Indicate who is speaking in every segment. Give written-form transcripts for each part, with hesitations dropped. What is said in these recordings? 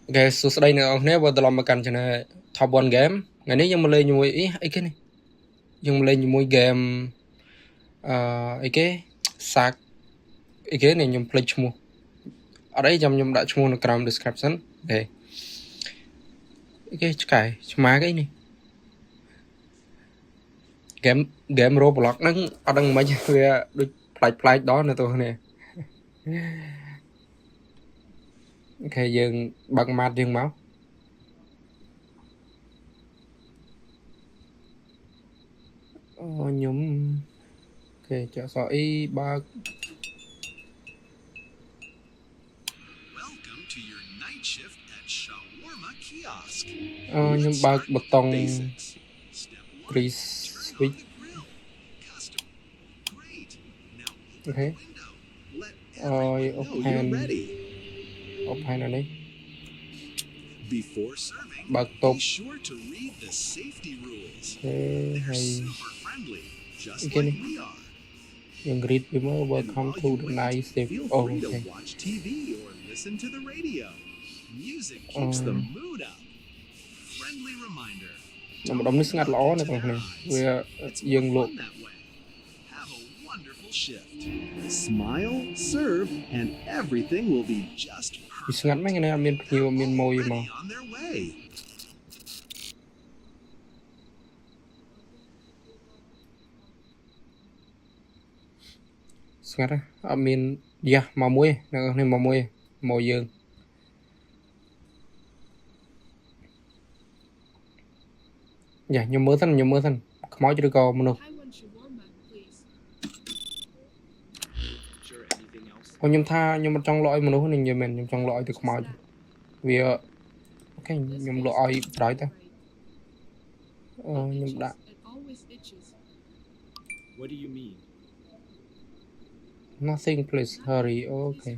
Speaker 1: Okay, so today now nè vừa làm cái channel top one game. Ngày nayยังมาเลยอยู่อีไอ้cái này,ยังมาเลยอยู่gameไอ้cái sackไอ้cái nàyยัง play ชั่วโมงở đâyยังđãชั่วโมงใน gram description để cái cái má cái này game game Roblox nó ở đằng mấy cái play đó nữa tôi nè. Okay, dừng bằng mặt dừng máu. Nhúng okay cho sợ ý ba nhúng ba bật tông Chris switch. Okay. Open ở đây. Bật top. Okay, hay cái này. Yung greet people welcome to the night shift. Oh, okay. Một đống nước ngắt ló này còn này. Về dương lộ.
Speaker 2: Smile, serve, and everything will be just perfect.
Speaker 1: Ngắt mấy cái này miền nhiều miền môi mà. Ngắt á, miền màu muối, này màu muối, màu dương. Dạ, nhiều mỡ thân, máu chưa được có mà đâu. Nhưng mà trong lõi mà nó nên mình nhưng trong lõi thì không mau vì cái nhưng lõi đấy ta nhưng đã
Speaker 2: What do you mean?
Speaker 1: Nothing, please hurry. Okay.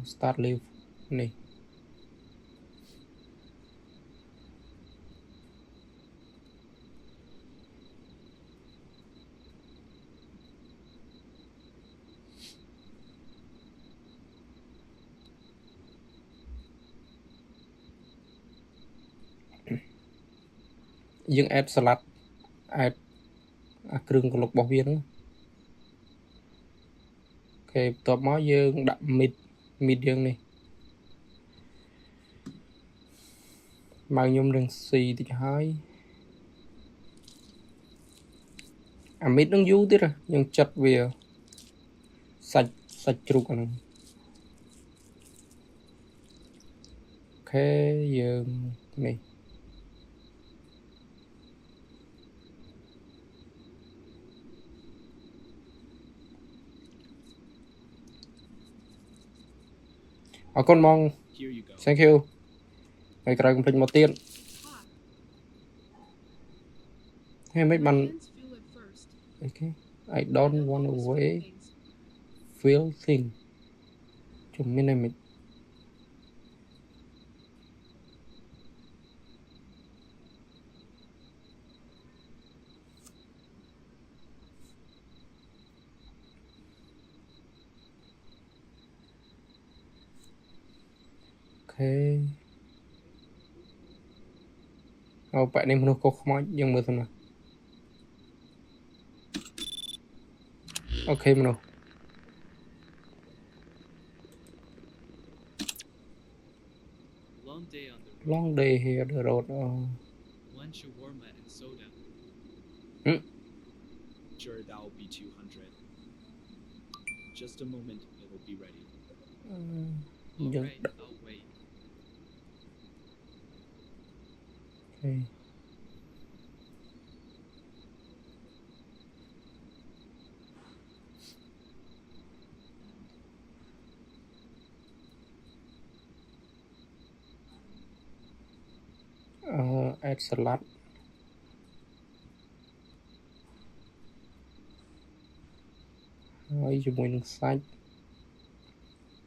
Speaker 1: Start live này. Dương add salad, add krương của lục bảo viên. Okay, tập máu dương đậm mid dương này. Mang nhôm đường xì thì hai. Mid nó dú tí rồi, nhưng chặt về sạch trục này. Okay, dương này. Con mong. Thank you. Mày cần complete một tiền. Hey, mấy bạn. Okay. I don't want to wait. Feel thing. Chúng mình này mình. Okay. Bạn em nó có không nhưng mà thôi nào. Okay mà nào. Long day here the road.
Speaker 2: Lunch, shawarma, and soda. Sure, that will be 200. Just a moment, it will be ready. Alright, I'll wait.
Speaker 1: Okay. Add salad. Rồi dùng mình xanh.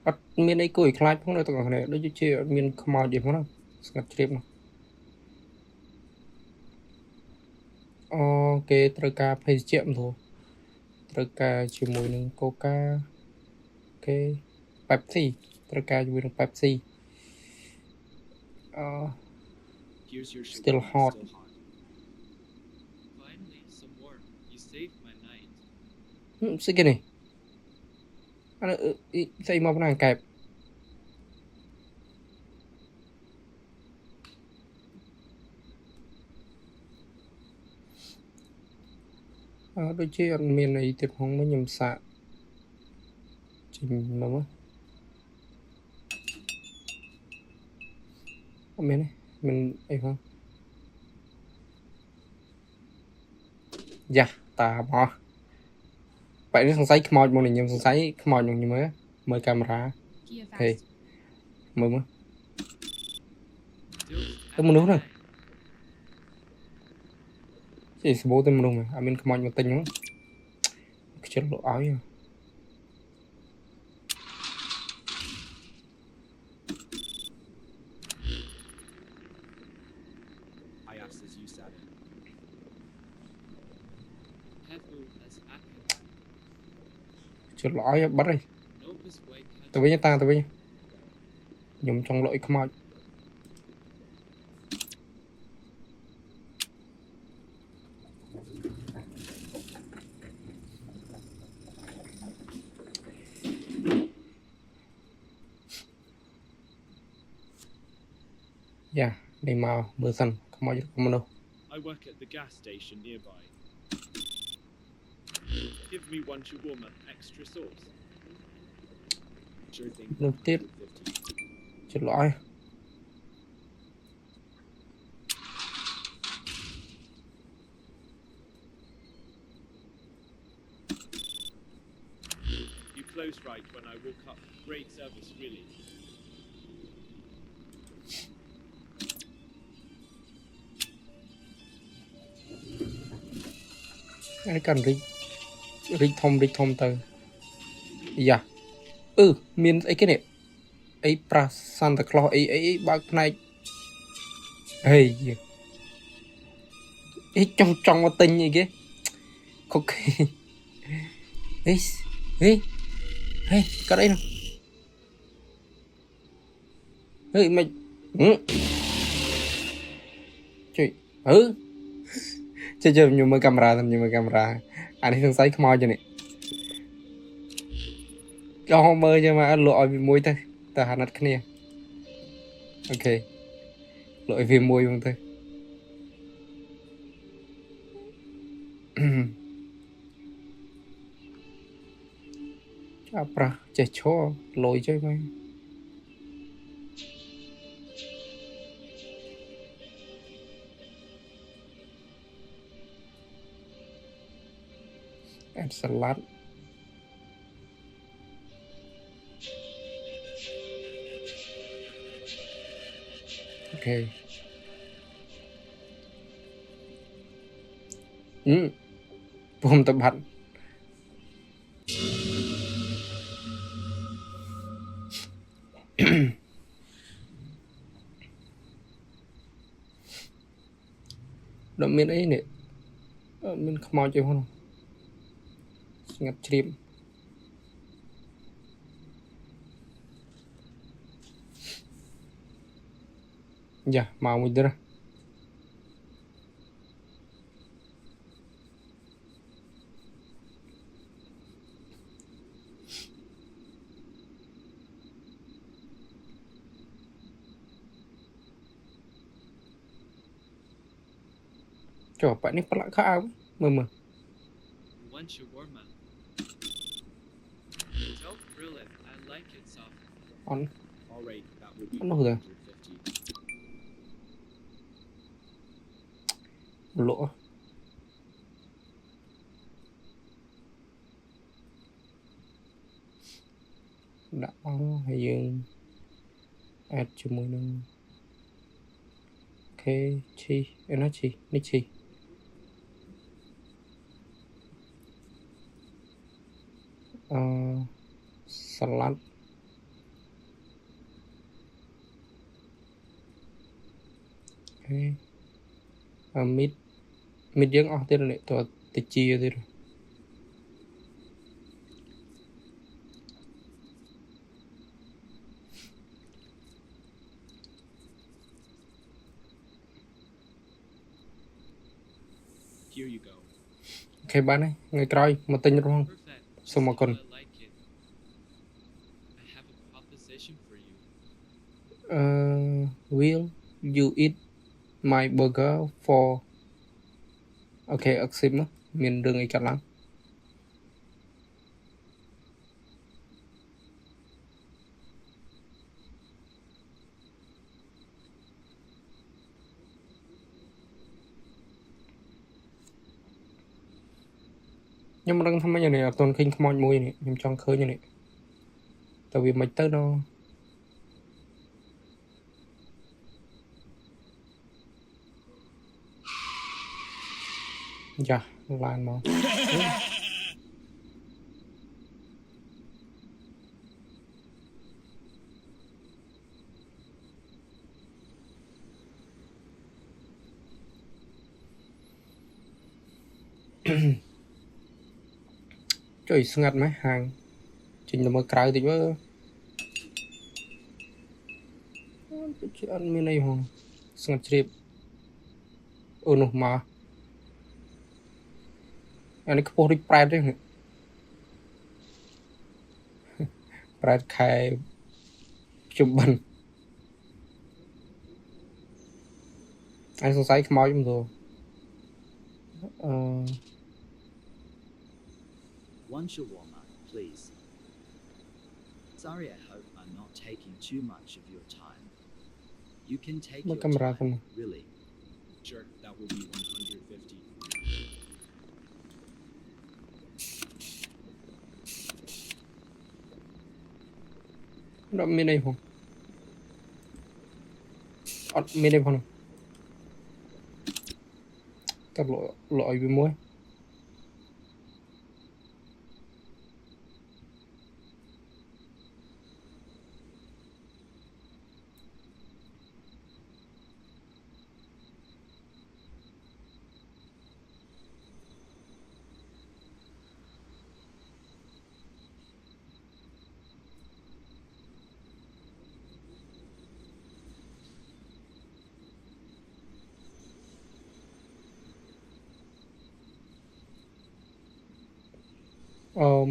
Speaker 1: Bắt miền ấy củi khai không được tất cả này, đối chứ miền không màu gì không ngặt chìm nào. Ok, trời ca phải chậm thôi. Trời ca chỉ mùi nâng coca. Ok, Pepsi. Trời ca chỉ mùi nâng Pepsi.
Speaker 2: Here's your
Speaker 1: Still
Speaker 2: shawarma,
Speaker 1: hot.
Speaker 2: still hot. Finally, some more. You saved my night.
Speaker 1: Sao cái này xây một cái kẹp đôi khi ăn miền này tiếp không mới nhầm xạ trình mà mất ăn miền này mình ấy không dạ ta bỏ vậy nó thằng say khmoi một này nhầm thằng say khmoi một như mới mời camera thì mời mà tôi muốn đúng rồi chỉ bố tôi muốn đúng rồi mình khmoi một tinh không chết lộ áo nha
Speaker 2: I asked as you sat in.
Speaker 1: chết lộ áo bắt rồi tôi với ta tôi với nhầm trong lỗi khmoi dạ đi mà bữa sân khmoi không đâu
Speaker 2: I work at the gas station nearby. Give me one shawarma, extra sauce. Sure thing.
Speaker 1: Nước tiếp
Speaker 2: 150.
Speaker 1: chết lỗi
Speaker 2: You closed right when I woke up. Great service, really.
Speaker 1: cái cần rít thông từ dạ miền ấy cái này ấy pra Santa Claus ấy bác này hey ấy trong một tình gì kia ok ấy hey cái đấy nào hey mày trời chơi nhiều mưa camera anh ấy thường say không ai cho này cho họ mơ cho mà lội vì môi thôi ta hạt nát kia ok lội vì môi luôn thôi apa chơi cho lội chơi mày add salad okผมtập hẳn đợt miền ấy nè mình không mau chơi không ngập chìm dạ mau mình ra coba ini pelak kau mama
Speaker 2: One shawarma. Don't grill it. I like it soft.
Speaker 1: on
Speaker 2: All right, that will be
Speaker 1: Ano rồi?
Speaker 2: 150.
Speaker 1: lỗ đã hay dương add cho mùi nâng ok chi nó chi ní chi salad ok mít dương ở đây này tôi chia đây rồi
Speaker 2: Here you go.
Speaker 1: អូខេបានហើយថ្ងៃក្រោយមកទិញរហង
Speaker 2: Perfect. Just
Speaker 1: Xong rồi
Speaker 2: how
Speaker 1: còn-
Speaker 2: I like it. I have a proposition for you.
Speaker 1: will you eat my burger for អូខេ accept នោះមានរឿងអីកាត់ឡើងខ្ញុំមិនដឹងថាម៉េចនេះអត់ទាន់ឃើញខ្មោចមួយនេះខ្ញុំចង់ឃើញនេះតែវាមិនទៅដល់យ៉ាឡានមក ជួយស្ងាត់ម៉េះហាងចេញទៅមើលក្រៅតិចមើលពិតជាអត់មានអីហងស្ងាត់ជ្រាបអូនោះមកអានេះខ្ពស់ដូចប្រែតទេប្រែតខែជុំបិណ្ឌអញសង្ស័យខ្មោចមិនទៅ
Speaker 2: One shawarma, please. Sorry, I hope I'm not taking too much of your time. You can take
Speaker 1: Mất
Speaker 2: your
Speaker 1: camera không
Speaker 2: time,
Speaker 1: à?
Speaker 2: really. Sure, that will be 150.
Speaker 1: Nóមានអីផងអត់មានអីផងតែលក់ឲ្យវាមួយ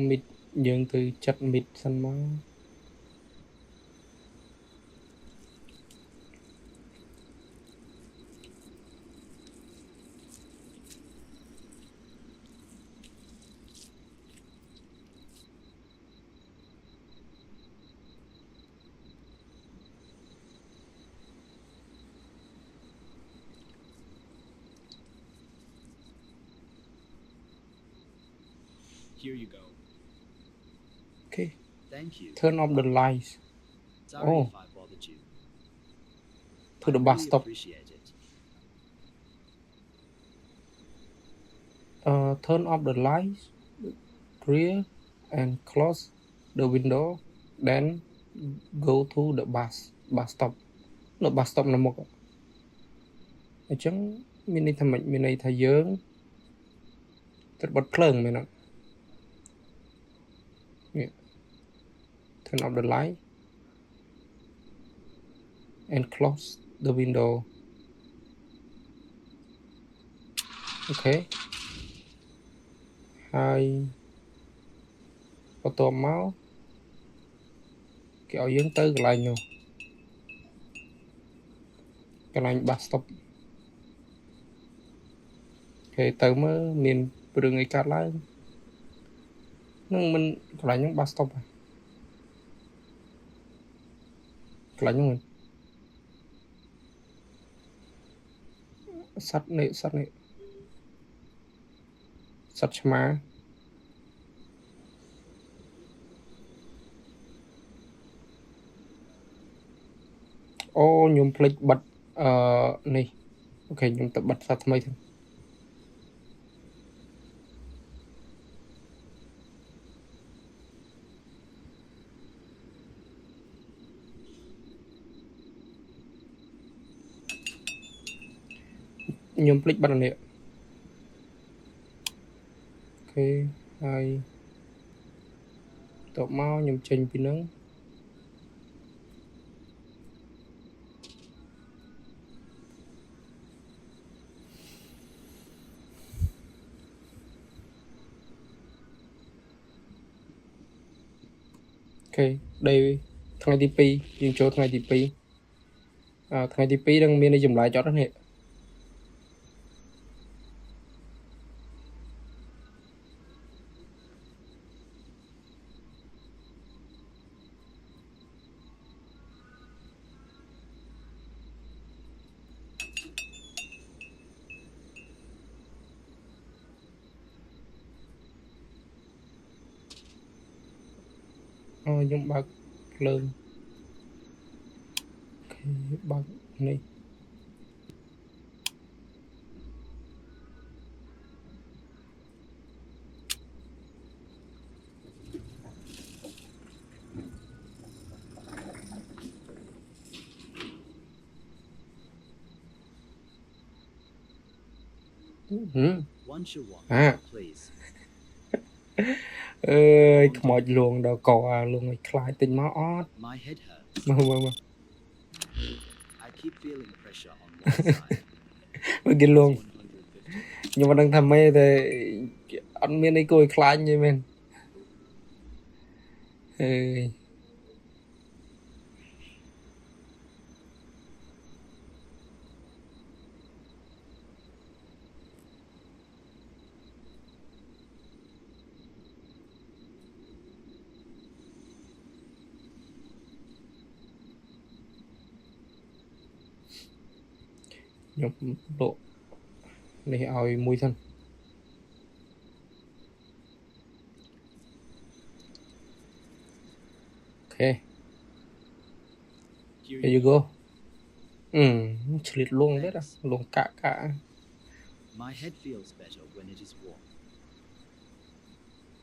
Speaker 1: មីតយើងទៅចាត់មីតសិនមក
Speaker 2: Here you go.
Speaker 1: Okay.
Speaker 2: Thank you.
Speaker 1: Turn off the lights.
Speaker 2: Sorry
Speaker 1: Oh.
Speaker 2: if I bothered you.
Speaker 1: To the
Speaker 2: I
Speaker 1: bus
Speaker 2: really
Speaker 1: stop.
Speaker 2: appreciate it.
Speaker 1: Turn off the lights, rear, and close the window. Then go to the bus stop. The bus stop នៅមុខអញ្ចឹងមានន័យថាម៉េចមានន័យថាយើងត្រូវបិទភ្លើងមែនអត់នេះ Turn off the light and close the window. Okay. ហើយបន្ទាប់មកគេឲ្យយើងទៅកន្លែងនោះកន្លែង bus stop គេទៅមើលមានរឿងអីកាត់ឡើងនឹងមិនកន្លែងហ្នឹង bus stop កន្លែងហ្នឹងសត្វនេះសត្វឆ្មាអូខ្ញុំភ្លេចបិទនេះអូខេខ្ញុំទៅបិទសាថ្មីទៅខ្ញុំភ្លេចបិទនេះអូខេហើយតបមកខ្ញុំចេញពីហ្នឹង ok đây thằng TP dương chỗ thằng TP thằng TP đang miền này dùng lại cho đó nè dùng bạc lớn ok bạc này
Speaker 2: One should walk, please.
Speaker 1: ខ្មោចលួងដល់កលួងឲ្យខ្លាចទិញមកអត់
Speaker 2: My head hurts.
Speaker 1: មើល
Speaker 2: I keep feeling pressure on one side.
Speaker 1: មើលគេលួង
Speaker 2: 150.
Speaker 1: ខ្ញុំមិនដឹងថាម៉េចតែអត់មានអីគួរឲ្យខ្លាចទេមែនអើយខ្ញុំលក់នេះឲ្យមួយសិនអូខេ Here you go ឆ្លៀតលួងទេលួងកាក់
Speaker 2: My head feels better when it is warm.